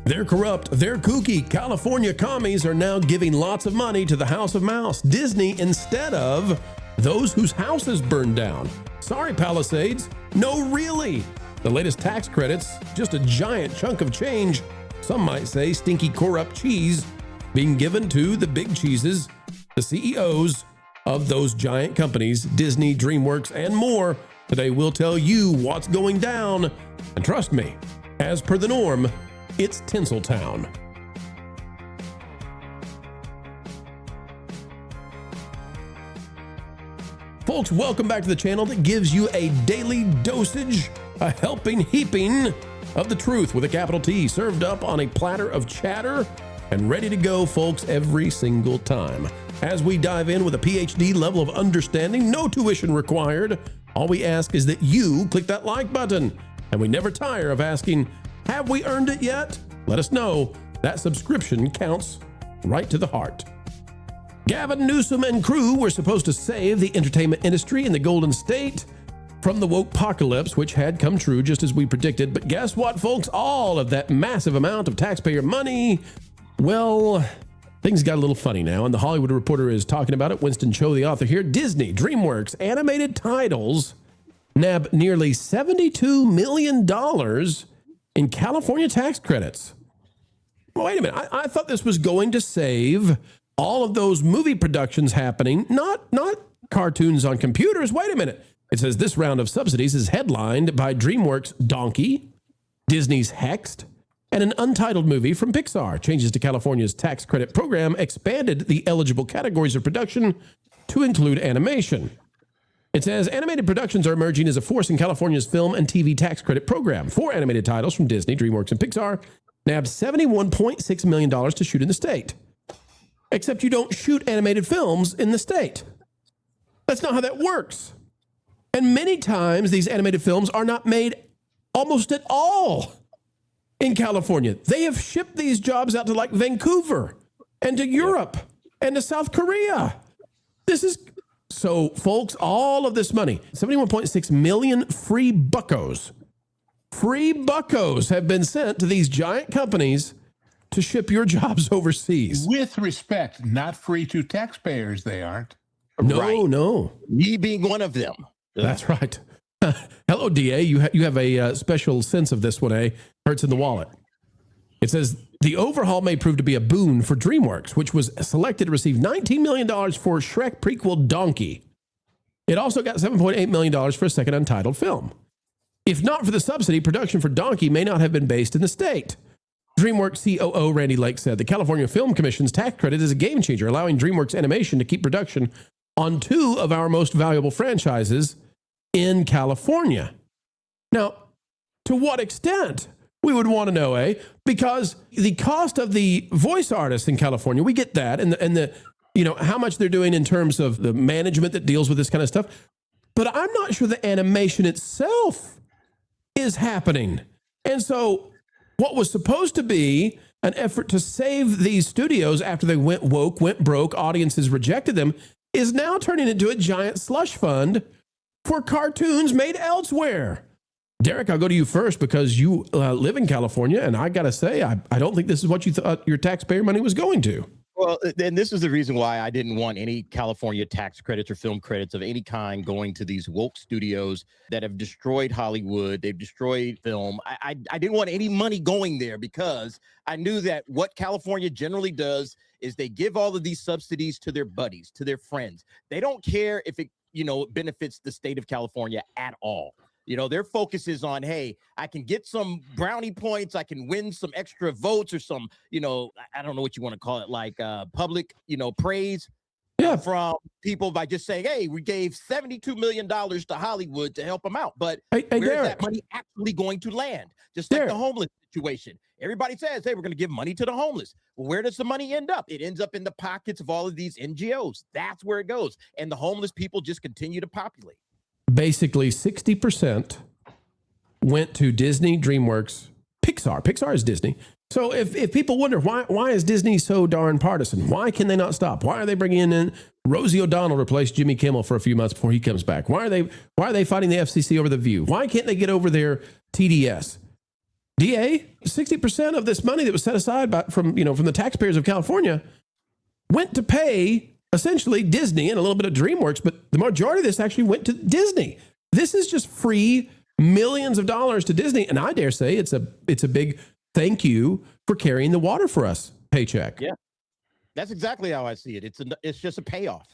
They're corrupt, they're kooky. California commies are now giving lots of money to the House of Mouse, Disney, instead of those whose houses burned down. Sorry, Palisades. No, really. The latest tax credits, just a giant chunk of change. Some might say stinky corrupt cheese being given to the big cheeses, the CEOs of those giant companies, Disney, DreamWorks, and more. Today we'll tell you what's going down. And trust me, as per the norm, it's Tinseltown. Folks, welcome back to the channel that gives you a daily dosage, a helping heaping of the truth with a capital T, served up on a platter of chatter and ready to go, folks, every single time. As we dive in with a PhD level of understanding, no tuition required. All we ask is that you click that like button. And we never tire of asking, have we earned it yet? Let us know. That subscription counts right to the heart. Gavin Newsom and crew were supposed to save the entertainment industry in the Golden State from the woke apocalypse, which had come true just as we predicted. But guess what, folks? All of that massive amount of taxpayer money, well, things got a little funny now, and the Hollywood Reporter is talking about it. Winston Cho, the author here. Disney, DreamWorks, animated titles nab nearly $72 million in California tax credits. Well, wait a minute. I thought this was going to save all of those movie productions happening, not cartoons on computers. Wait a minute. It says this round of subsidies is headlined by DreamWorks' Donkey, Disney's Hexed, and an untitled movie from Pixar. Changes to California's tax credit program expanded the eligible categories of production to include animation. It says animated productions are emerging as a force in California's film and TV tax credit program. 4 animated titles from Disney, DreamWorks, and Pixar nabbed $71.6 million to shoot in the state. Except you don't shoot animated films in the state. That's not how that works. And many times these animated films are not made almost at all in California. They have shipped these jobs out to like Vancouver and to Europe and to South Korea. So, folks, all of this money, 71.6 million free buckos have been sent to these giant companies to ship your jobs overseas. With respect, not free to taxpayers, they aren't. No. Me being one of them. That's right. Hello, DA. You have a special sense of this one, eh? Hurts in the wallet. It says, the overhaul may prove to be a boon for DreamWorks, which was selected to receive $19 million for Shrek prequel Donkey. It also got $7.8 million for a second untitled film. If not for the subsidy, production for Donkey may not have been based in the state. DreamWorks COO Randy Lake said the California Film Commission's tax credit is a game changer, allowing DreamWorks Animation to keep production on 2 of our most valuable franchises in California. Now, to what extent? We would want to know, eh? Because the cost of the voice artists in California, we get that, and the how much they're doing in terms of the management that deals with this kind of stuff. But I'm not sure the animation itself is happening. And so what was supposed to be an effort to save these studios after they went woke, went broke, audiences rejected them, is now turning into a giant slush fund for cartoons made elsewhere. Derek, I'll go to you first because you live in California, and I got to say, I don't think this is what you thought your taxpayer money was going to. Well, and this is the reason why I didn't want any California tax credits or film credits of any kind going to these woke studios that have destroyed Hollywood. They've destroyed film. I didn't want any money going there because I knew that what California generally does is they give all of these subsidies to their buddies, to their friends. They don't care if it, benefits the state of California at all. Their focus is on, hey, I can get some brownie points. I can win some extra votes or some, I don't know what you want to call it, like public, praise from people by just saying, hey, we gave $72 million to Hollywood to help them out. But where's that money actually going to land? Just like the homeless situation. Everybody says, hey, we're going to give money to the homeless. Well, where does the money end up? It ends up in the pockets of all of these NGOs. That's where it goes. And the homeless people just continue to populate. Basically, 60% went to Disney, DreamWorks, Pixar. Pixar is Disney. So if people wonder why is Disney so darn partisan? Why can they not stop? Why are they bringing in Rosie O'Donnell replace Jimmy Kimmel for a few months before he comes back? Why are they fighting the FCC over The View? Why can't they get over their TDS? DA, 60% of this money that was set aside from the taxpayers of California went to pay essentially Disney and a little bit of DreamWorks, but the majority of this actually went to Disney. This is just free millions of dollars to Disney, and I dare say it's a big thank you for carrying the water for us paycheck. Yeah, that's exactly how I see it. It's just a payoff.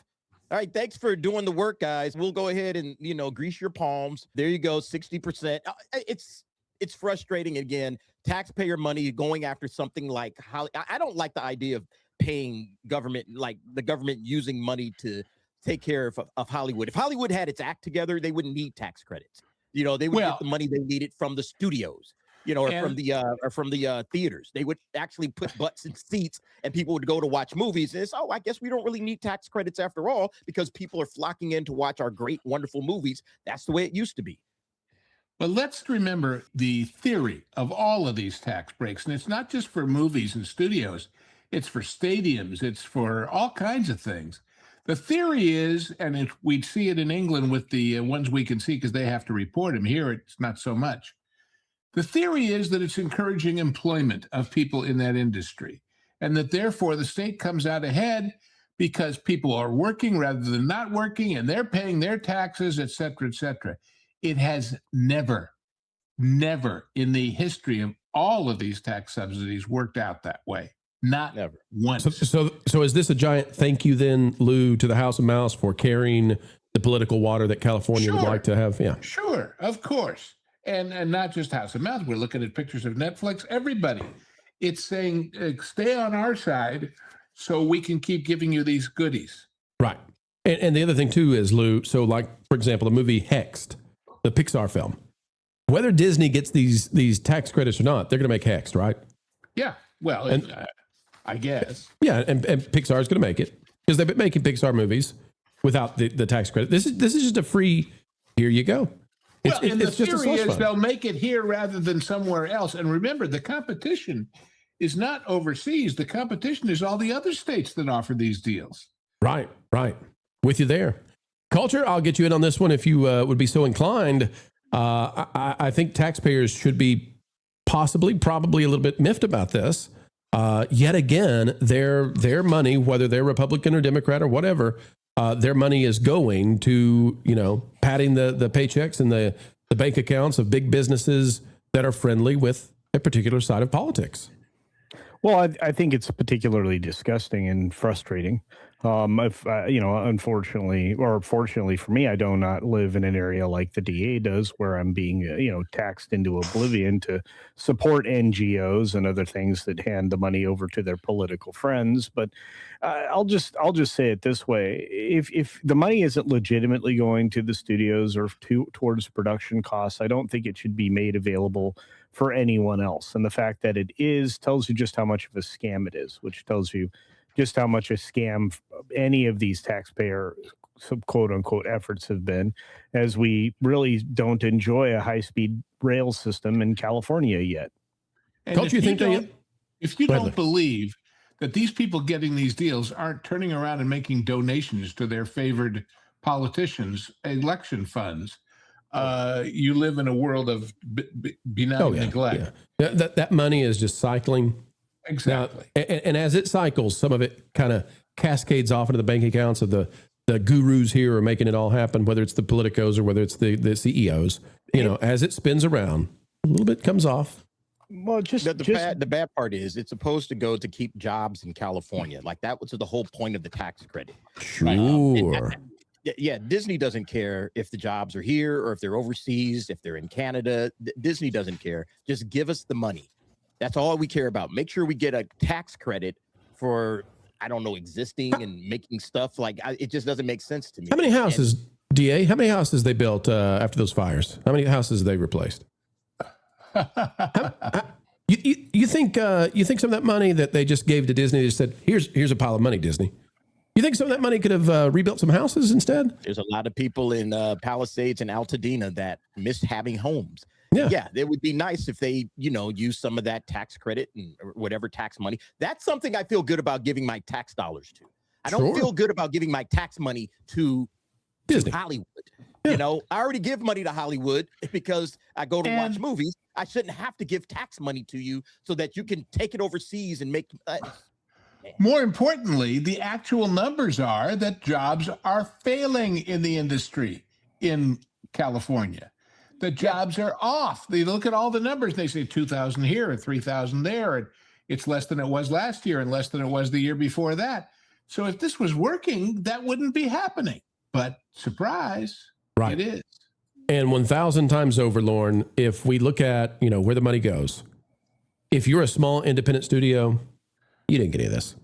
All right, thanks for doing the work, guys. We'll go ahead and grease your palms. There you go, 60%. It's frustrating again. Taxpayer money going after something like I don't like the idea of paying government, like the government using money to take care of Hollywood. If Hollywood had its act together, they wouldn't need tax credits. They would get the money they needed from the studios, or from the theaters. They would actually put butts in seats and people would go to watch movies. And it's, I guess we don't really need tax credits after all, because people are flocking in to watch our great, wonderful movies. That's the way it used to be. But let's remember the theory of all of these tax breaks. And it's not just for movies and studios. It's for stadiums. It's for all kinds of things. The theory is, and we'd see it in England with the ones we can see because they have to report them. Here, it's not so much. The theory is that it's encouraging employment of people in that industry, and that therefore the state comes out ahead because people are working rather than not working, and they're paying their taxes, et cetera, et cetera. It has never in the history of all of these tax subsidies worked out that way. Not never once. So is this a giant thank you then, Lou, to the House of Mouse for carrying the political water that California would like to have? Yeah, sure, of course. And not just House of Mouse. We're looking at pictures of Netflix, everybody. It's saying, stay on our side so we can keep giving you these goodies. Right. And the other thing too is, Lou, so like, for example, the movie Hexed, the Pixar film, whether Disney gets these tax credits or not, they're going to make Hexed, right? Yeah. Well, I guess. Yeah. And Pixar is going to make it because they've been making Pixar movies without the tax credit. This is just a free, here you go. Well, and the theory is they'll make it here rather than somewhere else. And remember, the competition is not overseas. The competition is all the other states that offer these deals. Right. With you there. Culture, I'll get you in on this one if you would be so inclined. I think taxpayers should be probably a little bit miffed about this. Yet again, their money, whether they're Republican or Democrat or whatever, their money is going to, padding the paychecks and the bank accounts of big businesses that are friendly with a particular side of politics. Well, I think it's particularly disgusting and frustrating. Unfortunately, or fortunately for me, I do not live in an area like the DA does, where I'm being, taxed into oblivion to support NGOs and other things that hand the money over to their political friends. But I'll just say it this way: if the money isn't legitimately going to the studios or towards production costs, I don't think it should be made available for anyone else. And the fact that it is tells you just how much of a scam it is, which tells you just how much a scam any of these taxpayer quote unquote efforts have been, as we really don't enjoy a high-speed rail system in California yet. And if you don't believe that these people getting these deals aren't turning around and making donations to their favored politicians' election funds, you live in a world of benign neglect. Yeah. That money is just cycling. Exactly. Now, and as it cycles, some of it kind of cascades off into the bank accounts of the gurus here who are making it all happen, whether it's the politicos or whether it's the CEOs. As it spins around, a little bit comes off. Well, the bad part is it's supposed to go to keep jobs in California. Like that was the whole point of the tax credit. Sure. Yeah, Disney doesn't care if the jobs are here or if they're overseas, if they're in Canada. Disney doesn't care. Just give us the money. That's all we care about. Make sure we get a tax credit for, existing and making stuff. It just doesn't make sense to me. How many houses, DA? How many houses they built after those fires? How many houses they replaced? You think some of that money that they just gave to Disney, they just said, here's a pile of money, Disney. You think some of that money could have rebuilt some houses instead? There's a lot of people in Palisades and Altadena that miss having homes. Yeah, it would be nice if they, use some of that tax credit and whatever tax money. That's something I feel good about giving my tax dollars to. I don't feel good about giving my tax money to Disney. Hollywood. You know, I already give money to Hollywood because I go to watch And- movies. I shouldn't have to give tax money to you so that you can take it overseas and make. More importantly, the actual numbers are that jobs are failing in the industry in California. The jobs are off. They look at all the numbers. They say 2,000 here and 3,000 there, and it's less than it was last year and less than it was the year before that. So if this was working, that wouldn't be happening. But surprise, Right. it is. And 1,000 times over, Lauren, if we look at, where the money goes, if you're a small independent studio, you didn't get any of this.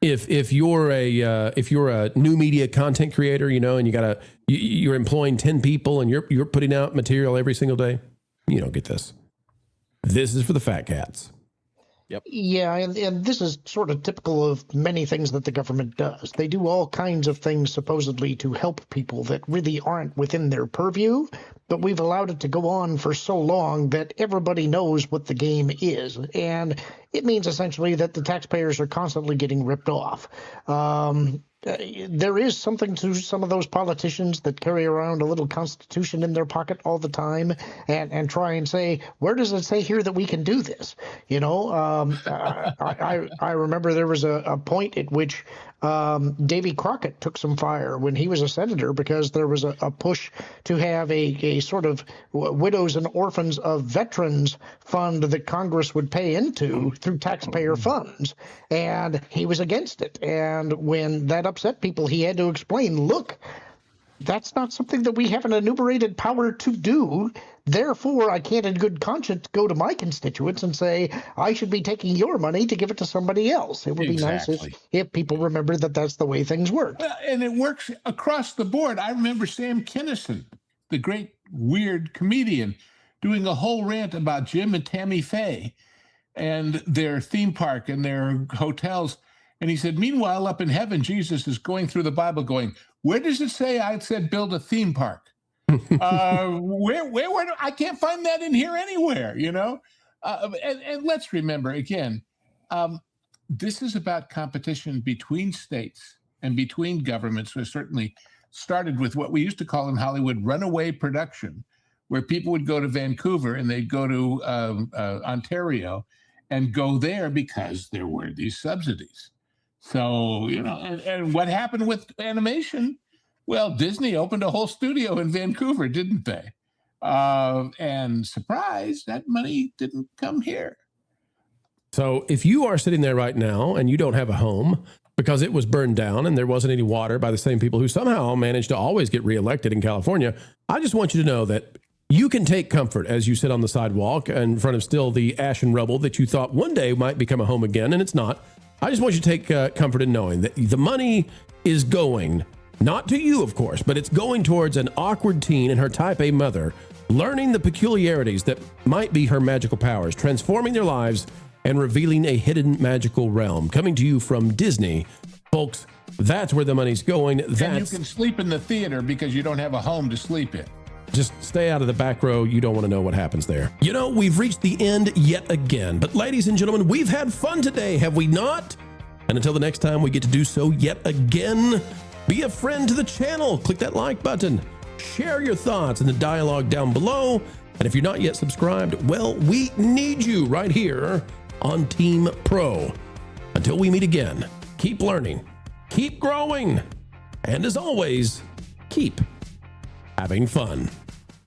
If you're a new media content creator, and you're employing 10 people and you're putting out material every single day, you don't get this. This is for the fat cats. Yeah, and this is sort of typical of many things that the government does. They do all kinds of things supposedly to help people that really aren't within their purview, but we've allowed it to go on for so long that everybody knows what the game is. And it means essentially that the taxpayers are constantly getting ripped off. There is something to some of those politicians that carry around a little constitution in their pocket all the time and try and say, where does it say here that we can do this? I remember there was a point at which Davy Crockett took some fire when he was a senator because there was a push to have a sort of widows and orphans of veterans fund that Congress would pay into through taxpayer funds. And he was against it. And when that upset people, he had to explain, look, that's not something that we have an enumerated power to do. Therefore, I can't in good conscience go to my constituents and say, I should be taking your money to give it to somebody else. It would be nice if people remember that that's the way things work. And it works across the board. I remember Sam Kinison, the great weird comedian, doing a whole rant about Jim and Tammy Faye and their theme park and their hotels. And he said, meanwhile, up in heaven, Jesus is going through the Bible going, where does it say I said build a theme park? Where I can't find that in here anywhere, and let's remember again, this is about competition between states and between governments. We certainly started with what we used to call in Hollywood runaway production, where people would go to Vancouver and they'd go to Ontario and go there because there were these subsidies. So, and what happened with animation? Well, Disney opened a whole studio in Vancouver, didn't they? And surprise, that money didn't come here. So if you are sitting there right now and you don't have a home because it was burned down and there wasn't any water by the same people who somehow managed to always get reelected in California, I just want you to know that you can take comfort as you sit on the sidewalk in front of still the ash and rubble that you thought one day might become a home again, and it's not. I just want you to take comfort in knowing that the money is going, not to you, of course, but it's going towards an awkward teen and her type A mother, learning the peculiarities that might be her magical powers, transforming their lives, and revealing a hidden magical realm. Coming to you from Disney. Folks, that's where the money's going. And you can sleep in the theater because you don't have a home to sleep in. Just stay out of the back row. You don't want to know what happens there. We've reached the end yet again. But ladies and gentlemen, we've had fun today, have we not? And until the next time we get to do so yet again, be a friend to the channel. Click that like button. Share your thoughts in the dialogue down below. And if you're not yet subscribed, well, we need you right here on Team Pro. Until we meet again, keep learning, keep growing, and as always, keep having fun.